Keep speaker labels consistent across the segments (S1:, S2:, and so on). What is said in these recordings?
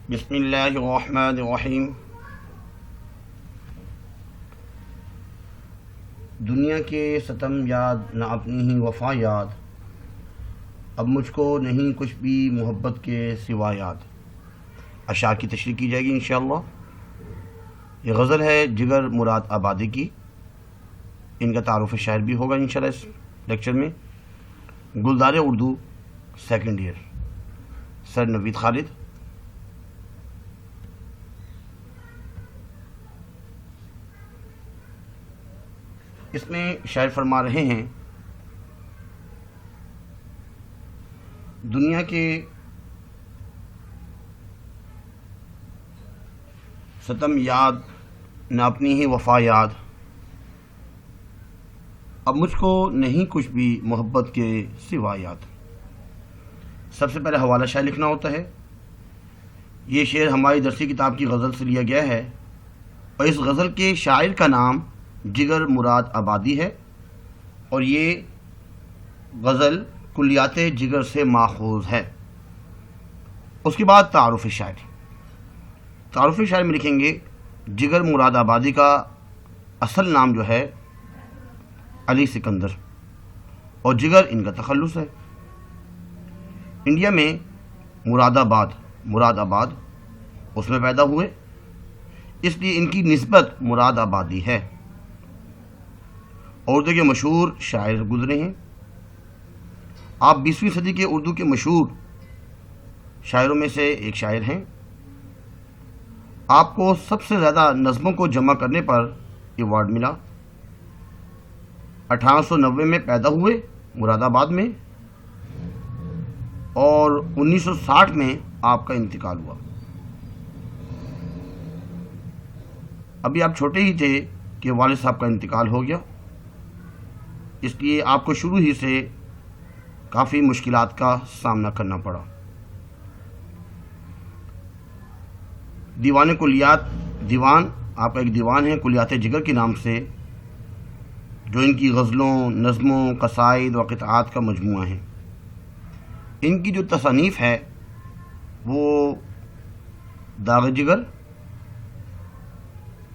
S1: بسم اللہ الرحمن الرحیم۔ دنیا کے ستم یاد نہ اپنی ہی وفا یاد، اب مجھ کو نہیں کچھ بھی محبت کے سوا یاد۔ اشعار کی تشریح کی جائے گی انشاءاللہ۔ یہ غزل ہے جگر مراد آبادی کی، ان کا تعارف شاعر بھی ہوگا انشاءاللہ اس لیکچر میں۔ گلدار اردو سیکنڈ ایئر، سر نوید خالد۔ اس میں شاعر فرما رہے ہیں، دنیا کے ستم یاد نہ اپنی ہی وفا یاد، اب مجھ کو نہیں کچھ بھی محبت کے سوا یاد۔ سب سے پہلے حوالہ شاعر لکھنا ہوتا ہے۔ یہ شعر ہماری درسی کتاب کی غزل سے لیا گیا ہے، اور اس غزل کے شاعر کا نام جگر مراد آبادی ہے، اور یہ غزل کلیات جگر سے ماخوذ ہے۔ اس کے بعد تعارف شاعر۔ تعارف شاعر میں لکھیں گے، جگر مراد آبادی کا اصل نام جو ہے علی سکندر، اور جگر ان کا تخلص ہے۔ انڈیا میں مراد آباد اس میں پیدا ہوئے، اس لیے ان کی نسبت مراد آبادی ہے۔ اردو کے مشہور شاعر گزرے ہیں۔ آپ 20ویں صدی کے اردو کے مشہور شاعروں میں سے ایک شاعر ہیں۔ آپ کو سب سے زیادہ نظموں کو جمع کرنے پر ایوارڈ ملا۔ 1890 میں پیدا ہوئے مراد آباد میں، اور 1960 میں آپ کا انتقال ہوا۔ ابھی آپ چھوٹے ہی تھے کہ والد صاحب کا انتقال ہو گیا، اس لیے آپ کو شروع ہی سے کافی مشکلات کا سامنا کرنا پڑا۔ دیوان آپ کا ایک دیوان ہے کلیات جگر کے نام سے، جو ان کی غزلوں، نظموں، قصائد و قطعات کا مجموعہ ہے۔ ان کی جو تصانیف ہے وہ داغ جگر،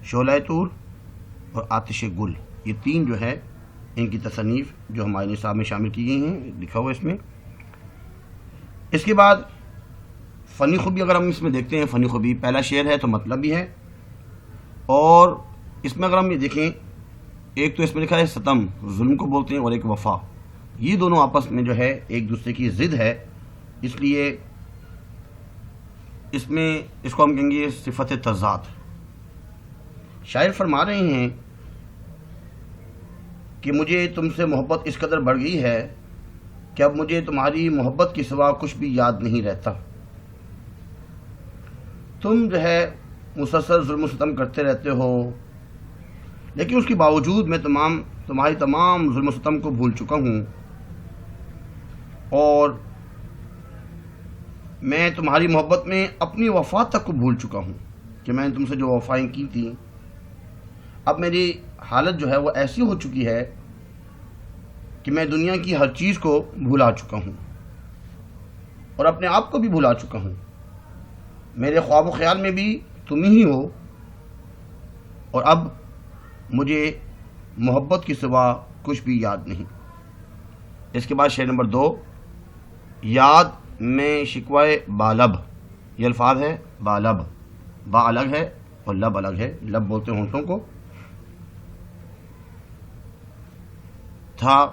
S1: شعلہ طور اور آتش گل، یہ تین جو ہے ان کی تصانیف جو ہمارے نصاب میں شامل کی گئی ہیں، لکھا ہوا اس میں۔ اس کے بعد فنی خوبی اگر ہم اس میں دیکھتے ہیں، فنی خوبی پہلا شعر ہے تو مطلب بھی ہے، اور اس میں اگر ہم یہ دیکھیں، ایک تو اس میں لکھا ہے ستم، ظلم کو بولتے ہیں، اور ایک وفا، یہ دونوں آپس میں جو ہے ایک دوسرے کی ضد ہے، اس لیے اس میں اس کو ہم کہیں گے صفت تضاد۔ شاعر فرما رہے ہیں کہ مجھے تم سے محبت اس قدر بڑھ گئی ہے کہ اب مجھے تمہاری محبت کے سوا کچھ بھی یاد نہیں رہتا۔ تم جو ہے مسلسل ظلم و ستم کرتے رہتے ہو، لیکن اس کے باوجود میں تمہاری تمام ظلم و ستم کو بھول چکا ہوں، اور میں تمہاری محبت میں اپنی وفا تک کو بھول چکا ہوں کہ میں نے تم سے جو وفائیں کی تھیں۔ اب میری حالت جو ہے وہ ایسی ہو چکی ہے کہ میں دنیا کی ہر چیز کو بھلا چکا ہوں، اور اپنے آپ کو بھی بھلا چکا ہوں۔ میرے خواب و خیال میں بھی تم ہی ہو، اور اب مجھے محبت کے سوا کچھ بھی یاد نہیں۔ اس کے بعد شعر نمبر 2، یاد میں شکوائے بالب، یہ الفاظ ہے بالب، با الگ ہے اور لب الگ ہے، لب بولتے ہیں ہونٹوں کو۔ تھا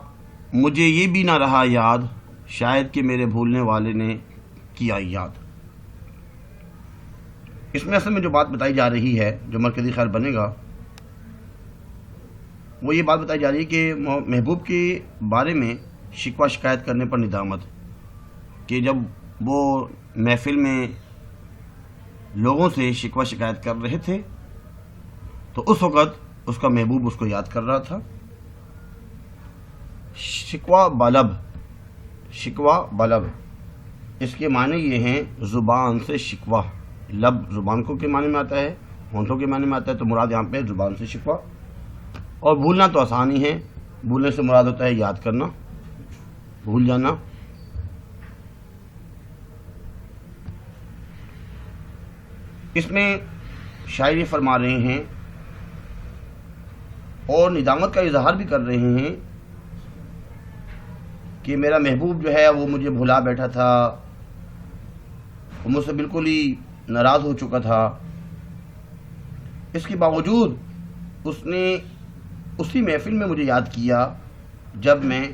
S1: مجھے یہ بھی نہ رہا یاد، شاید کہ میرے بھولنے والے نے کیا یاد۔ اس میں اصل میں جو بات بتائی جا رہی ہے، جو مرکزی خیال بنے گا، وہ یہ بات بتائی جا رہی ہے کہ محبوب کے بارے میں شکوہ شکایت کرنے پر ندامت، کہ جب وہ محفل میں لوگوں سے شکوہ شکایت کر رہے تھے تو اس وقت اس کا محبوب اس کو یاد کر رہا تھا۔ شکوہ بالب، اس کے معنی یہ ہیں زبان سے شکوہ، لب زبان کو کے معنی میں آتا ہے، ہونٹوں کے معنی میں آتا ہے، تو مراد یہاں پہ زبان سے شکوہ۔ اور بھولنا تو آسان ہی ہے، بھولنے سے مراد ہوتا ہے یاد کرنا، بھول جانا۔ اس میں شاعر یہ فرما رہے ہیں اور ندامت کا اظہار بھی کر رہے ہیں کہ میرا محبوب جو ہے وہ مجھے بھلا بیٹھا تھا، وہ مجھ سے بالکل ہی ناراض ہو چکا تھا، اس کے باوجود اس نے اسی محفل میں مجھے یاد کیا جب میں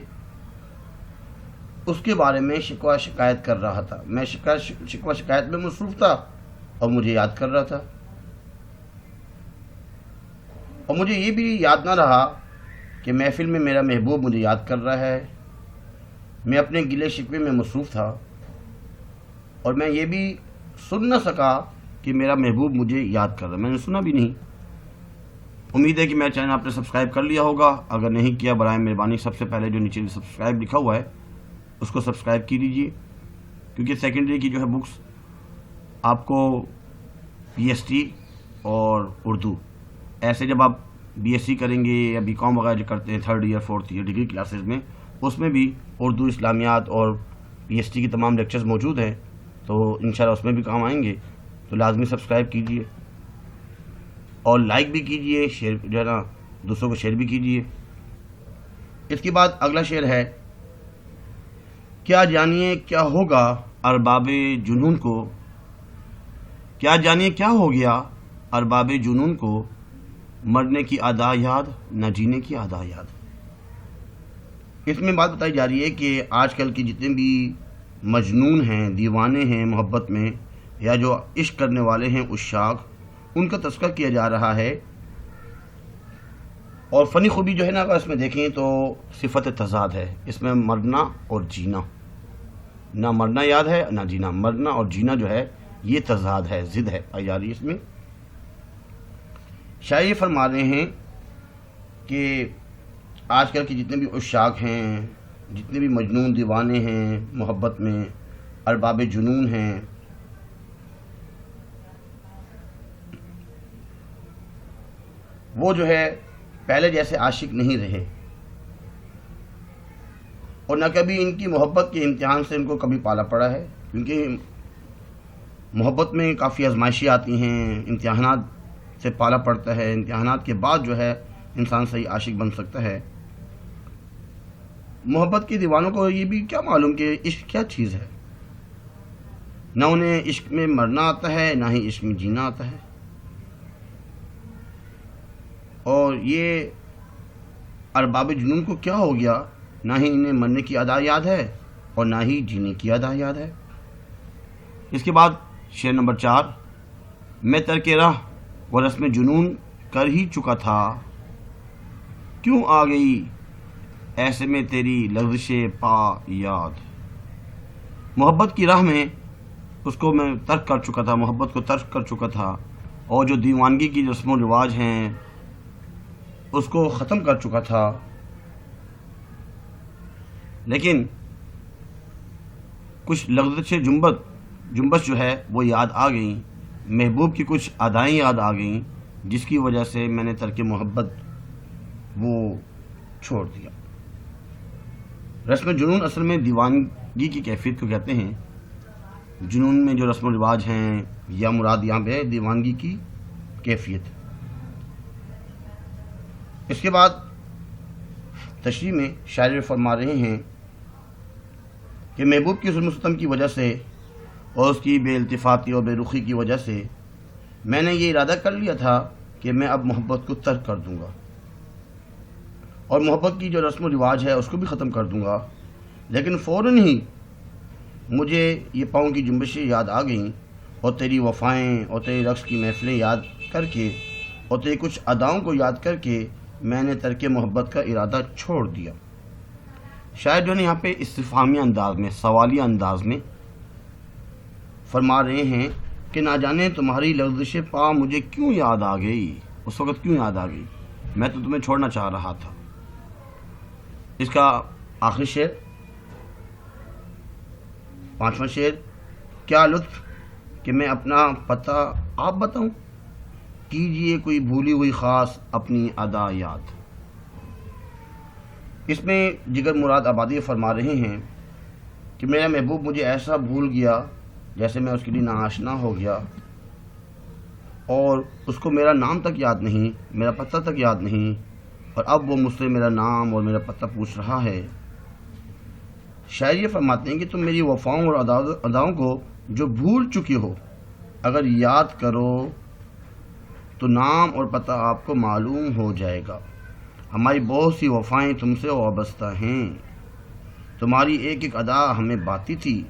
S1: اس کے بارے میں شکوہ شکایت کر رہا تھا، میں شکوہ شکایت میں مصروف تھا اور مجھے یاد کر رہا تھا، اور مجھے یہ بھی یاد نہ رہا کہ محفل میں میرا محبوب مجھے یاد کر رہا ہے، میں اپنے گلے شکوے میں مصروف تھا اور میں یہ بھی سن نہ سکا کہ میرا محبوب مجھے یاد کر رہا ہے، میں نے سنا بھی نہیں۔ امید ہے کہ میرا چینل آپ نے سبسکرائب کر لیا ہوگا، اگر نہیں کیا برائے مہربانی سب سے پہلے جو نیچے سبسکرائب لکھا ہوا ہے اس کو سبسکرائب کی لیجیے، کیونکہ سیکنڈری کی جو ہے بکس آپ کو پی ایس ٹی اور اردو ایسے جب آپ بی ایس سی کریں گے یا بی کام وغیرہ جو کرتے ہیں 3rd year 4th year degree classes میں، اس میں بھی اردو اسلامیات اور پی ایس ٹی کی تمام لیکچرز موجود ہیں، تو انشاءاللہ اس میں بھی کام آئیں گے، تو لازمی سبسکرائب کیجیے اور لائک بھی کیجیے، شیئر جو ہے نا دوسروں کو شیئر بھی کیجیے۔ اس کے بعد اگلا شعر ہے، کیا جانیے کیا ہوگا ارباب جنون کو، کیا جانیے کیا ہو گیا ارباب جنون کو، مرنے کی ادا یاد نہ جینے کی ادا یاد۔ اس میں بات بتائی جا رہی ہے کہ آج کل کے جتنے بھی مجنون ہیں، دیوانے ہیں محبت میں، یا جو عشق کرنے والے ہیں عشاق، ان کا تذکرہ کیا جا رہا ہے، اور فنی خوبی جو ہے نا اگر اس میں دیکھیں تو صفت تضاد ہے، اس میں مرنا اور جینا، نہ مرنا یاد ہے نہ جینا، مرنا اور جینا جو ہے یہ تضاد ہے، ضد ہے پائی جا رہی ہے اس میں۔ شاعر یہ فرما رہے ہیں کہ آج کل کے جتنے بھی عشاق ہیں، جتنے بھی مجنون دیوانے ہیں محبت میں، ارباب جنون ہیں، وہ جو ہے پہلے جیسے عاشق نہیں رہے، اور نہ کبھی ان کی محبت کے امتحان سے ان کو کبھی پالا پڑا ہے، کیونکہ محبت میں کافی آزمائشیں آتی ہیں، امتحانات سے پالا پڑتا ہے، امتحانات کے بعد جو ہے انسان صحیح عاشق بن سکتا ہے۔ محبت کے دیوانوں کو یہ بھی کیا معلوم کہ عشق کیا چیز ہے، نہ انہیں عشق میں مرنا آتا ہے نہ ہی عشق میں جینا آتا ہے، اور یہ ارباب جنون کو کیا ہو گیا، نہ ہی انہیں مرنے کی ادا یاد ہے اور نہ ہی جینے کی ادا یاد ہے۔ اس کے بعد شعر نمبر 4، میں ترک راہ و رسم جنون کر ہی چکا تھا، کیوں آ گئی ایسے میں تیری لغزش پا یاد۔ محبت کی راہ میں اس کو میں ترک کر چکا تھا، محبت کو ترک کر چکا تھا، اور جو دیوانگی کی رسم و رواج ہیں اس کو ختم کر چکا تھا، لیکن کچھ لغزش جنبش جو ہے وہ یاد آ گئیں، محبوب کی کچھ ادائیں یاد آ گئیں، جس کی وجہ سے میں نے ترک محبت وہ چھوڑ دیا۔ رسم جنون اصل میں دیوانگی کی کیفیت کو کہتے ہیں، جنون میں جو رسم و رواج ہیں یا مراد یہاں پہ دیوانگی کی کیفیت۔ اس کے بعد تشریح میں شاعر فرما رہے ہیں کہ محبوب کی ظلم و ستم کی وجہ سے اور اس کی بے التفاتی اور بے رخی کی وجہ سے میں نے یہ ارادہ کر لیا تھا کہ میں اب محبت کو ترک کر دوں گا اور محبت کی جو رسم و رواج ہے اس کو بھی ختم کر دوں گا، لیکن فوراً ہی مجھے یہ پاؤں کی جنبشیں یاد آ گئیں، اور تیری وفائیں اور تیری رقص کی محفلیں یاد کر کے اور تیری کچھ اداؤں کو یاد کر کے میں نے ترک محبت کا ارادہ چھوڑ دیا۔ شاید جو ہے یہاں پہ استفہامی انداز میں، سوالیہ انداز میں فرما رہے ہیں کہ نہ جانے تمہاری لغزش پا مجھے کیوں یاد آ گئی، اس وقت کیوں یاد آ گئی، میں تو تمہیں چھوڑنا چاہ رہا تھا۔ اس کا آخری شعر، 5واں شعر، کیا لطف کہ میں اپنا پتہ آپ بتاؤں، کیجئے کوئی بھولی ہوئی خاص اپنی ادا یاد۔ اس میں جگر مراد آبادی فرما رہے ہیں کہ میرا محبوب مجھے ایسا بھول گیا جیسے میں اس کے لیے ناآشنا ہو گیا، اور اس کو میرا نام تک یاد نہیں، میرا پتہ تک یاد نہیں، اور اب وہ مجھ سے میرا نام اور میرا پتہ پوچھ رہا ہے۔ شاعر یہ فرماتے ہیں کہ تم میری وفاؤں اور اداؤں کو جو بھول چکے ہو، اگر یاد کرو تو نام اور پتہ آپ کو معلوم ہو جائے گا۔ ہماری بہت سی وفائیں تم سے وابستہ ہیں، تمہاری ایک ایک ادا ہمیں باتی تھی،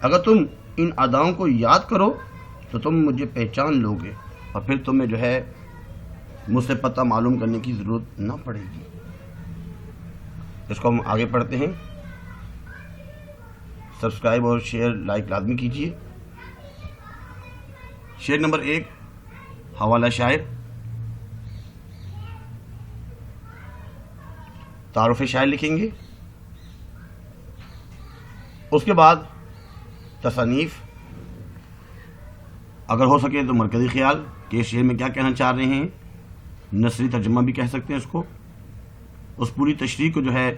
S1: اگر تم ان اداؤں کو یاد کرو تو تم مجھے پہچان لو گے، اور پھر تمہیں جو ہے مجھ سے پتہ معلوم کرنے کی ضرورت نہ پڑے گی۔ اس کو ہم آگے پڑھتے ہیں۔ سبسکرائب اور شیئر لائک لازمی کیجیے۔ شعر نمبر 1، حوالہ شاعر۔ تعارف شاعر لکھیں گے، اس کے بعد تصانیف، اگر ہو سکے تو مرکزی خیال کہ اس شعر میں کیا کہنا چاہ رہے ہیں، نثری ترجمہ بھی کہہ سکتے ہیں اس کو۔ اس پوری تشریح کو جو ہے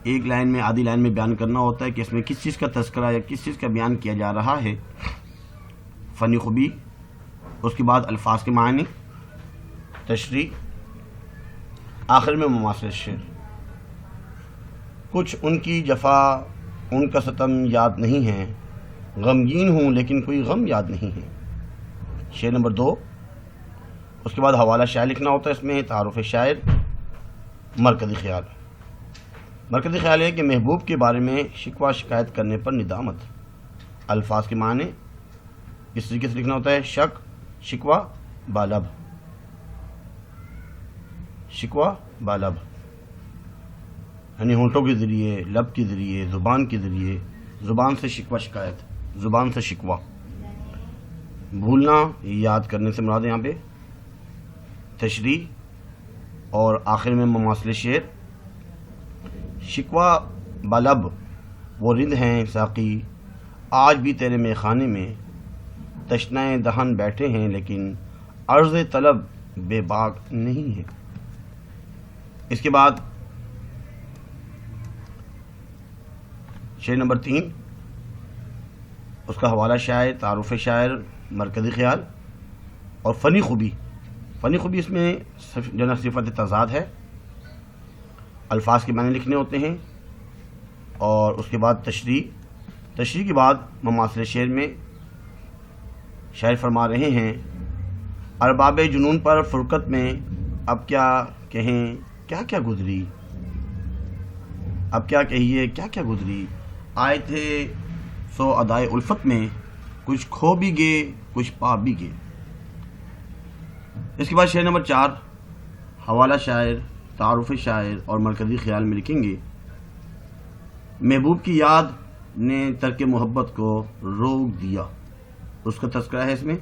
S1: ایک لائن میں، آدھی لائن میں بیان کرنا ہوتا ہے کہ اس میں کس چیز کا تذکرہ یا کس چیز کا بیان کیا جا رہا ہے۔ فنی خوبی، اس کے بعد الفاظ کے معنی، تشریح، آخر میں مماثل شعر۔ کچھ ان کی جفا، ان کا ستم یاد نہیں ہے، غمگین ہوں لیکن کوئی غم یاد نہیں ہے۔ شعر نمبر 2، اس کے بعد حوالہ شاعر لکھنا ہوتا ہے اس میں، تعارف شاعر، مرکزی خیال۔ مرکزی خیال ہے کہ محبوب کے بارے میں شکوہ شکایت کرنے پر ندامت۔ الفاظ کے معنی اس طریقے سے لکھنا ہوتا ہے، شک، شکوہ، بالب، شکوہ بالب، یعنی ہونٹوں کے ذریعے، لب کے ذریعے، زبان کے ذریعے، زبان سے شکوہ شکایت، زبان سے شکوہ۔ بھولنا، یاد کرنے سے مراد یہاں پہ، تشریح، اور آخر میں مماثل شعر۔ شکوہ بالب، وہ رند ہیں ساقی آج بھی تیرے میخانے میں، تشنہ دہن بیٹھے ہیں لیکن عرض طلب بے باک نہیں ہے۔ اس کے بعد شعر نمبر 3، اس کا حوالہ شاعر، تعارف شاعر، مرکزی خیال، اور فنی خوبی۔ فنی خوبی اس میں جو صفت تضاد ہے، الفاظ کے معنی لکھنے ہوتے ہیں، اور اس کے بعد تشریح۔ تشریح کے بعد مماثل شعر میں شاعر فرما رہے ہیں، ارباب جنون پر فرقت میں اب کیا کہیں کیا کیا گزری، اب کیا کہیے کیا کیا گزری، آئے تھے سو ادائے الفت میں، کچھ کھو بھی گئے کچھ پا بھی گئے۔ اس کے بعد شعر نمبر 4، حوالہ شاعر، تعارف شاعر اور مرکزی خیال میں لکھیں گے، محبوب کی یاد نے ترک محبت کو روک دیا۔ اس کا تذکرہ ہے اس میں۔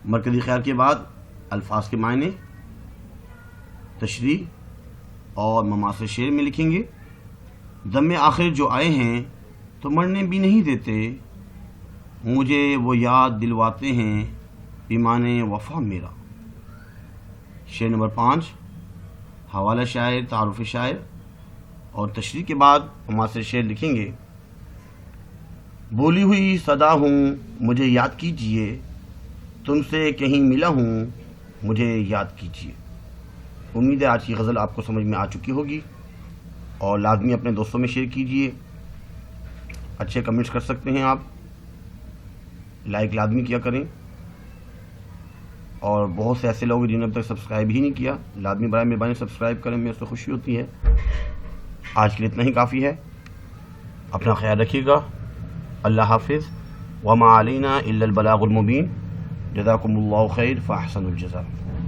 S1: مرکزی خیال کے بعد الفاظ کے معنی، تشریح اور مماثل شعر میں لکھیں گے، دم آخر جو آئے ہیں تو مرنے بھی نہیں دیتے، مجھے وہ یاد دلواتے ہیں پیمانے وفا میرا۔ شعر نمبر 5، حوالہ شاعر، تعارف شاعر اور تشریح کے بعد مماثل شعر لکھیں گے، بولی ہوئی صدا ہوں مجھے یاد کیجئے، تم سے کہیں ملا ہوں مجھے یاد کیجئے۔ امید ہے آج کی غزل آپ کو سمجھ میں آ چکی ہوگی، اور لازمی اپنے دوستوں میں شیئر کیجئے، اچھے کمنٹس کر سکتے ہیں آپ، لائک لازمی کیا کریں، اور بہت سے ایسے لوگ ہیں جنہوں نے اب تک سبسکرائب ہی نہیں کیا، لازمی برائے مہربانی سبسکرائب کریں، میں اس سے خوشی ہوتی ہے۔ آج کے لیے اتنا ہی کافی ہے، اپنا خیال رکھیے گا، اللہ حافظ، وما علینا الا البلاغ المبین، جزاکم اللہ خیر فاحسن الجزاء۔